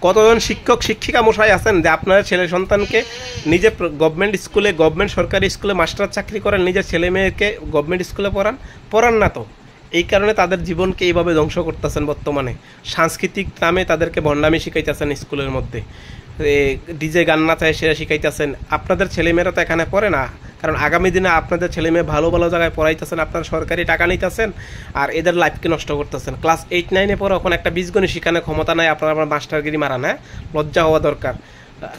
কতজন শিক্ষক শিক্ষিকা মশাই আছেন যে আপনার ছেলে সন্তানকে নিজে গভর্নমেন্ট স্কুলে, গভর্নমেন্ট সরকারি স্কুলে মাস্টার চাকরি করেন, নিজের ছেলে মেয়েকে গভর্নমেন্ট স্কুলে পড়ান না তো। এই কারণে তাদের জীবনকে এইভাবে ধ্বংস করতেছেন। বর্তমানে সাংস্কৃতিক নামে তাদেরকে ভণ্ডামি শিখাইতেছেন স্কুলের মধ্যে, ডিজে গান নাচায় সেটা শিখাইতেছেন। আপনাদের ছেলেমেয়েরা তো এখানে পড়ে না, কারণ আগামী দিনে আপনাদের ছেলে মেয়ে ভালো ভালো জায়গায় পড়াইতেছেন, আপনারা সরকারি টাকা নিতেছেন আর এদের লাইফকে নষ্ট করতেছেন। ক্লাস 8-9-এ পড়ে এখন একটা বীজগণিত শিখানোর ক্ষমতা নাই, আপনারা আবার মাস্টারগিরি মারান। হ্যাঁ, লজ্জা হওয়া দরকার।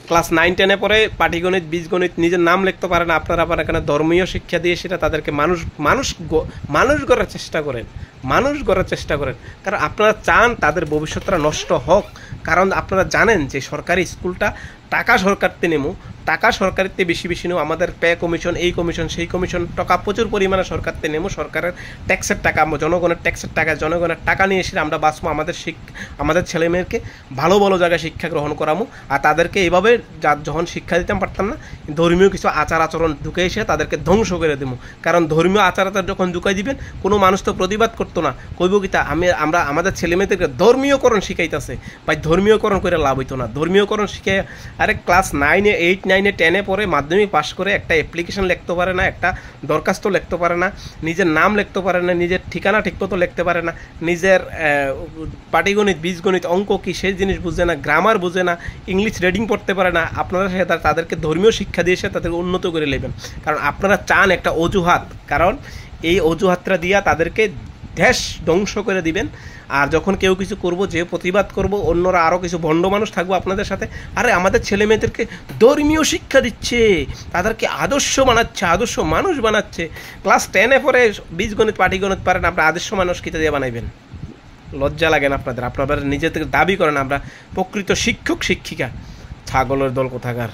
ক্লাস 9-10-এ পরে পাটিগণিত, বীজগণিত নিজের নাম লিখতে পারে না, আপনারা আবার এখানে ধর্মীয় শিক্ষা দিয়ে সেটা তাদেরকে মানুষ গড়ার চেষ্টা করেন, মানুষ গড়ার চেষ্টা করেন। কারণ আপনারা চান তাদের ভবিষ্যৎটা নষ্ট হোক, কারণ আপনারা জানেন যে সরকারি স্কুলটা টাকা সরকারতে নেমো, টাকা সরকারিতে বেশি বেশি নেব, আমাদের পে কমিশন, এই কমিশন, সেই কমিশন, টাকা প্রচুর পরিমাণে সরকারতে নেমো, সরকারের ট্যাক্সের টাকা, জনগণের ট্যাক্সের টাকা, জনগণের টাকা নিয়ে এসে আমরা বাঁচবো, আমাদের ছেলে মেয়েকে ভালো ভালো জায়গায় শিক্ষা গ্রহণ করামো। আর তাদেরকে এইভাবে যখন শিক্ষা দিতাম পারতাম না, ধর্মীয় কিছু আচার আচরণ ঢুকে এসে তাদেরকে ধ্বংস করে দেবো। কারণ ধর্মীয় আচার আচরণ যখন ঢুকাই দিবেন, কোনো মানুষ তো প্রতিবাদ করতো না, কইব কি তা আমরা আমাদের ছেলে মেয়েদেরকে ধর্মীয়করণ শিখাইতেছে, ভাই ধর্মীয়করণ করে লাভ হইতো না। ধর্মীয়করণ শিখে আরে ক্লাস 9-এ, 8-9-এ, 10-এ পরে মাধ্যমিক পাশ করে একটা অ্যাপ্লিকেশন লিখতে পারে না, একটা দরখাস্ত লিখতে পারে না, নিজের নাম লিখতে পারে না, নিজের ঠিকানা ঠিকমতো লিখতে পারে না, নিজের পাটিগণিত, বীজগণিত, অঙ্ক কী সেই জিনিস বুঝে না, গ্রামার বুঝে না, ইংলিশ রিডিং পড়তে পারে না। আপনারা তাদেরকে ধর্মীয় শিক্ষা দিয়ে এসে তাদেরকে উন্নত করে নেবেন, কারণ আপনারা চান একটা অজুহাত, কারণ এই অজুহাতটা দিয়া তাদেরকে দেশ ধ্বংস করে দিবেন। আর যখন কেউ কিছু করব, যে প্রতিবাদ করব, অন্যরা আরও কিছু ভণ্ড মানুষ থাকবো আপনাদের সাথে, আরে আমাদের ছেলে মেয়েদেরকে ধর্মীয় শিক্ষা দিচ্ছে, তাদেরকে আদর্শ বানাচ্ছে, আদর্শ মানুষ বানাচ্ছে। ক্লাস 10-এ পরে বীজগণিত, পাটিগণিত পারেন, আপনারা আদর্শ মানুষ কিতা দিয়ে বানাইবেন? লজ্জা লাগেন আপনাদের? আপনারা নিজে থেকে দাবি করেন আমরা প্রকৃত শিক্ষক শিক্ষিকা, ছাগলের দল কোথাকার।